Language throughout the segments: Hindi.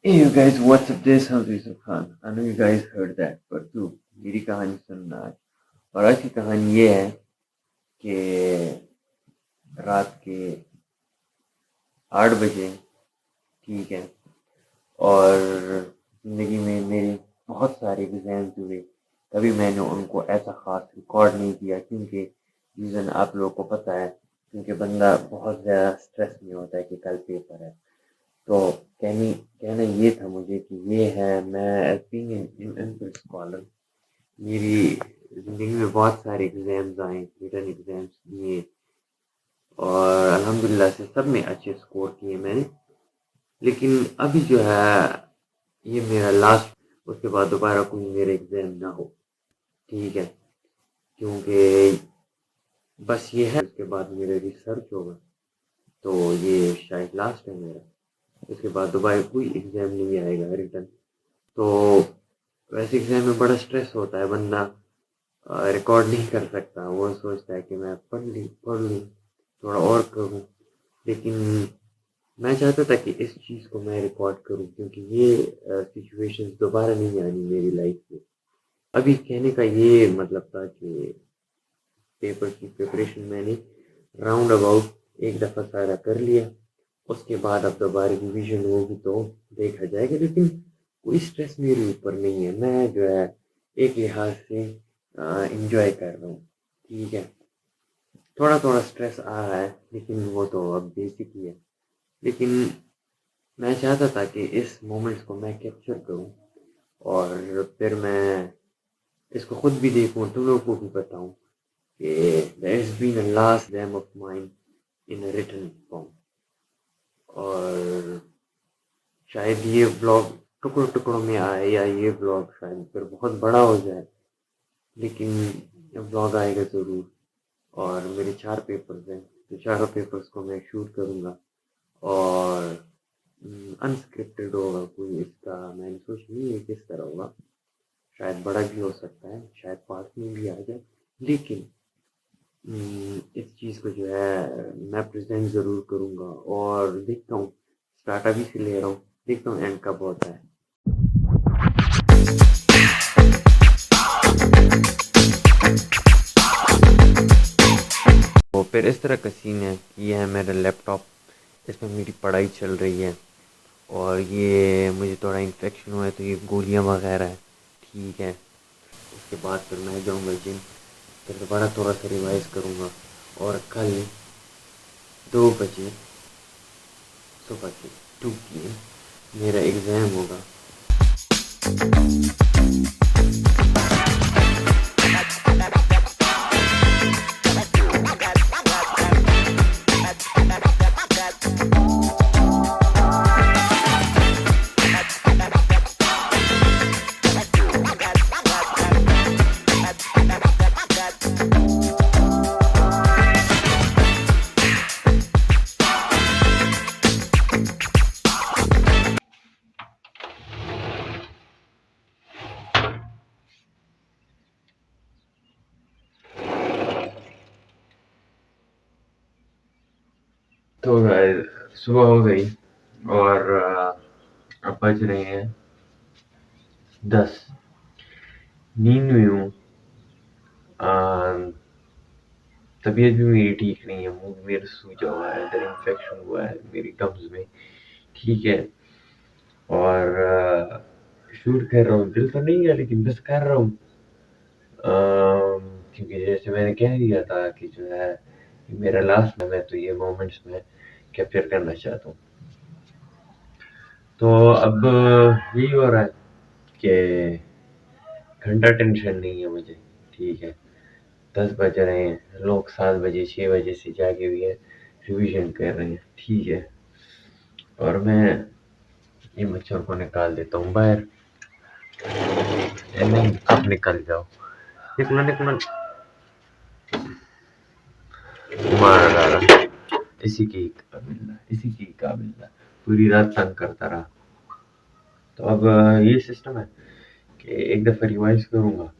Hey you guys, what's up? This is Yusuf Khan. I know you guys heard that, but तू मेरी कहानी सुनना आज। और आज की कहानी ये है कि रात के 8 बजे, ठीक है, और ज़िंदगी में मेरे बहुत सारे एग्ज़ाम्स हुए। कभी मैंने उनको ऐसा ख़ास रिकॉर्ड नहीं किया क्योंकि रीज़न आप लोगों को पता है, क्योंकि बंदा बहुत ज़्यादा स्ट्रेस में होता है कि कल पेपर है। तो कहना ये था मुझे कि ये है, मैं एज़ बीइंग एन स्कॉलर, मेरी ज़िंदगी में बहुत सारे एग्ज़ाम्स आए, रिटन एग्ज़ाम्स दिए और अल्हम्दुलिल्लाह से सब में अच्छे स्कोर किए मैंने। लेकिन अभी जो है ये मेरा लास्ट, उसके बाद दोबारा कोई मेरा एग्ज़ाम ना हो, ठीक है? क्योंकि बस ये है, उसके बाद मेरा रिसर्च होगा, तो ये शायद लास्ट है मेरा। उसके बाद दोबारा कोई एग्ज़ाम नहीं आएगा रिटन। तो वैसे एग्ज़ाम में बड़ा स्ट्रेस होता है, बंदा रिकॉर्ड नहीं कर सकता। वो सोचता है कि मैं पढ़ लूँ, थोड़ा और करूँ। लेकिन मैं चाहता था कि इस चीज़ को मैं रिकॉर्ड करूँ क्योंकि ये सिचुएशंस दोबारा नहीं आनी मेरी लाइफ में। अभी कहने का ये मतलब था कि पेपर की प्रिपरेशन मैंने राउंड अबाउट एक दफ़ा सारा कर लिया। उसके बाद अब दोबारा रिवीजन होगी तो देखा जाएगा, लेकिन कोई स्ट्रेस मेरे ऊपर नहीं है। मैं जो है एक लिहाज से एंजॉय कर रहा हूँ, ठीक है। थोड़ा थोड़ा स्ट्रेस आ रहा है लेकिन वो तो अब बेसिक ही है। लेकिन मैं चाहता था कि इस मोमेंट्स को मैं कैप्चर करूँ और फिर मैं इसको खुद भी देखूँ, तुम लोगों को भी बताऊँ कि there has been a last exam of mine in a written form. और शायद ये व्लॉग टुकड़ों टुकड़ों में आए या ये व्लॉग शायद फिर बहुत बड़ा हो जाए, लेकिन व्लॉग आएगा ज़रूर। और मेरे 4 पेपर्स हैं, तो चारों पेपर्स को मैं शूट करूँगा और अनस्क्रिप्टेड होगा कोई इसका। मैंने सोच नहीं है किस तरह होगा, शायद बड़ा भी हो सकता है, शायद पार्ट में भी आ जाए। लेकिन इस चीज़ को जो है मैं प्रेजेंट ज़रूर करूँगा और देखता हूँ, स्टार्ट अभी से ले रहा हूँ, देखता हूँ एंड कब होता है। तो फिर इस तरह का सीन है कि ये है मेरा लैपटॉप, इसमें मेरी पढ़ाई चल रही है और ये मुझे थोड़ा इन्फेक्शन हुआ है तो ये गोलियां वगैरह है, ठीक है। उसके बाद फिर मैं जाऊंगा जिम, फिर दोबारा थोड़ा सा रिवाइज करूंगा और कल 2 बजे सुबह के 2 PM मेरा एग्ज़ाम होगा। तो सुबह हो गई और अब बज रहे हैं 10। नींद में हूँ, तबीयत भी मेरी ठीक नहीं है, मुंह मेरा सूजा हुआ है, इधर इन्फेक्शन हुआ है मेरी गम्स में, ठीक है। और शूट कर रहा हूँ, दिल तो नहीं है लेकिन बस कर रहा हूँ। क्योंकि जैसे मैंने कह दिया था कि जो है ये मेरा लास्ट में, मैं तो ये मोमेंट्स में कैप्चर करना चाहता हूँ। तो अब यही हो रहा है कि घंटा टेंशन नहीं है मुझे, ठीक है। 10 बज रहे हैं, लोग 7 बजे 6 बजे से जागे हुए हैं, रिवीजन कर रहे हैं, ठीक है। और मैं ये मच्छर को निकाल देता हूँ बाहर। नहीं, अब निकल जाओ, निकलो निकलो, मार डाला। इसी की काबिल था, पूरी रात तंग करता रहा। तो अब ये सिस्टम है कि एक दफ़ा रिवाइज करूँगा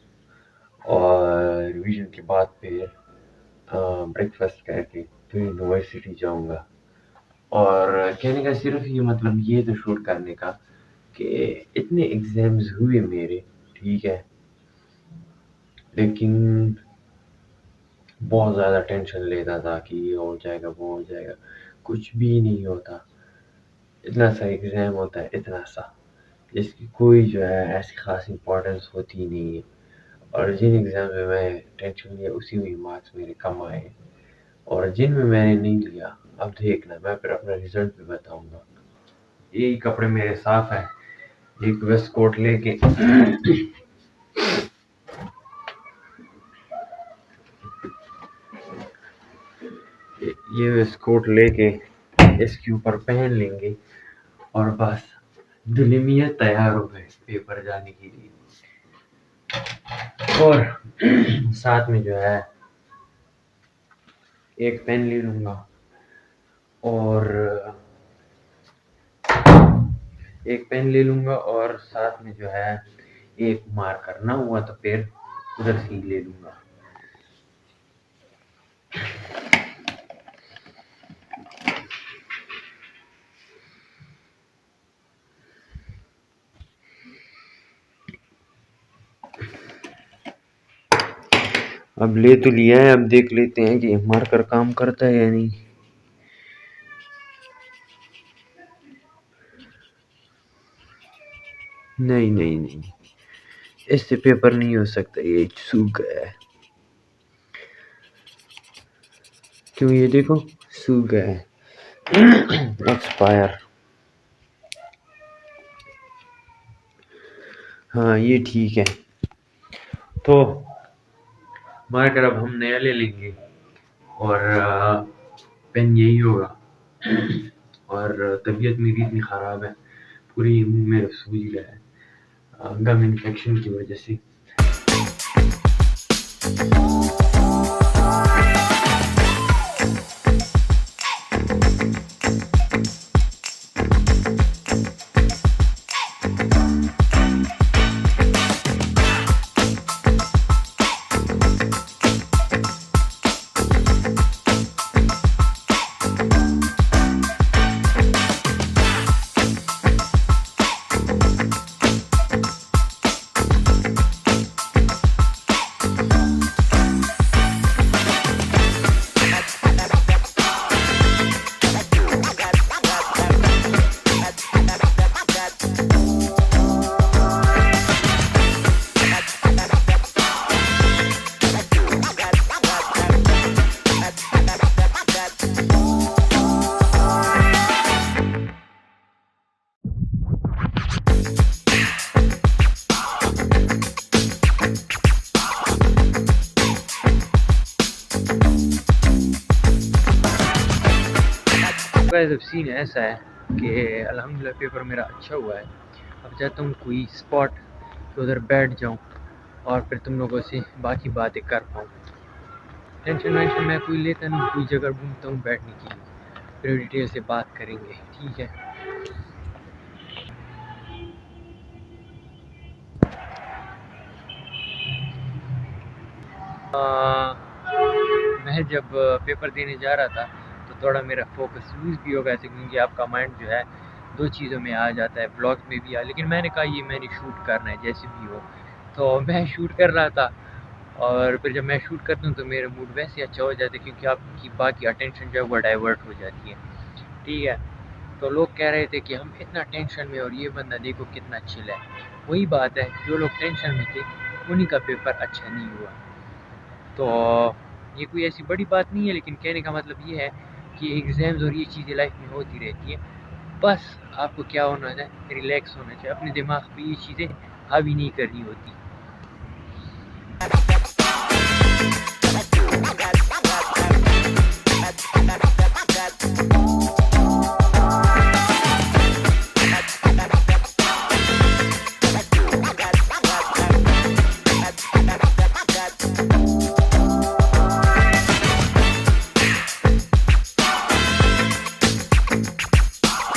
और रिवीजन के बाद फिर ब्रेकफास्ट करके फिर यूनिवर्सिटी जाऊँगा। और कहने का सिर्फ ये मतलब ये तो शूट करने का कि इतने एग्ज़ाम्स हुए मेरे, ठीक है, लेकिन बहुत ज़्यादा टेंशन लेता था कि ये हो जाएगा, वो हो जाएगा, कुछ भी नहीं होता। इतना सा एग्ज़ाम होता है, इतना सा, जिसकी कोई जो है ऐसी ख़ास इम्पोर्टेंस होती नहीं है, और जिन एग्ज़ाम में मैं टेंशन लिया उसी में मार्क्स मेरे कम आए, और जिनमें मैंने नहीं लिया, अब देखना मैं फिर अपना रिज़ल्ट भी बताऊँगा। यही कपड़े मेरे साफ़ हैं, एक वेस्ट कोट लेके ये वेस्ट कोट लेके इसके ऊपर पहन लेंगे और बस दुल्हनिया तैयार हो गए पेपर जाने के लिए। और साथ में जो है एक पेन ले लूँगा, और एक पेन ले लूँगा, और साथ में जो है एक मार्कर, ना हुआ तो फिर उधर से ही ले लूँगा। अब ले तो लिया है, अब देख लेते हैं कि मार्कर काम करता है या नहीं। नहीं नहीं नहीं, इससे पेपर नहीं हो सकता, ये सूख गया है। क्यों, ये देखो सूख गया है। एक्सपायर। हाँ ये ठीक है। तो मार्कर अब हम नया ले लेंगे, और पेन यही होगा। और तबीयत मेरी इतनी ख़राब है, पूरी मुंह में सूज गया है गम इन्फेक्शन की वजह से। गाइस अब सीन ऐसा है कि अल्हम्दुलिल्लाह पेपर मेरा अच्छा हुआ है। अब चाहता हूँ कोई स्पॉट तो उधर बैठ जाऊँ और फिर तुम लोगों से बाकी बातें कर पाऊँ। टेंशन वेंशन मैं कोई लेता नहीं, कोई जगह ढूंढता हूँ बैठने के लिए, फिर डिटेल से बात करेंगे, ठीक है। मैं जब पेपर देने जा रहा था तो थोड़ा मेरा फोकस लूज़ भी होगा ऐसे, क्योंकि आपका माइंड जो है दो चीज़ों में आ जाता है, ब्लॉग्स में भी आ, लेकिन मैंने कहा ये मैंने शूट करना है जैसे भी हो। तो मैं शूट कर रहा था, और फिर जब मैं शूट करता हूँ तो मेरा मूड वैसे अच्छा हो जाता है, क्योंकि आपकी बाकी अटेंशन जो है वो डाइवर्ट हो जाती है, ठीक है। तो लोग कह रहे थे कि हम इतना टेंशन में और ये बंदा देखो कितना चिल है। वही बात है, जो लोग टेंशन में थे उन्हीं का पेपर अच्छा नहीं हुआ। तो ये कोई ऐसी बड़ी बात नहीं है, लेकिन कहने का मतलब ये है कि एग्ज़ाम्स और ये चीज़ें लाइफ में होती रहती हैं। बस आपको क्या होना है, रिलैक्स होना चाहिए, अपने दिमाग पे ये चीज़ें हावी नहीं करनी होती।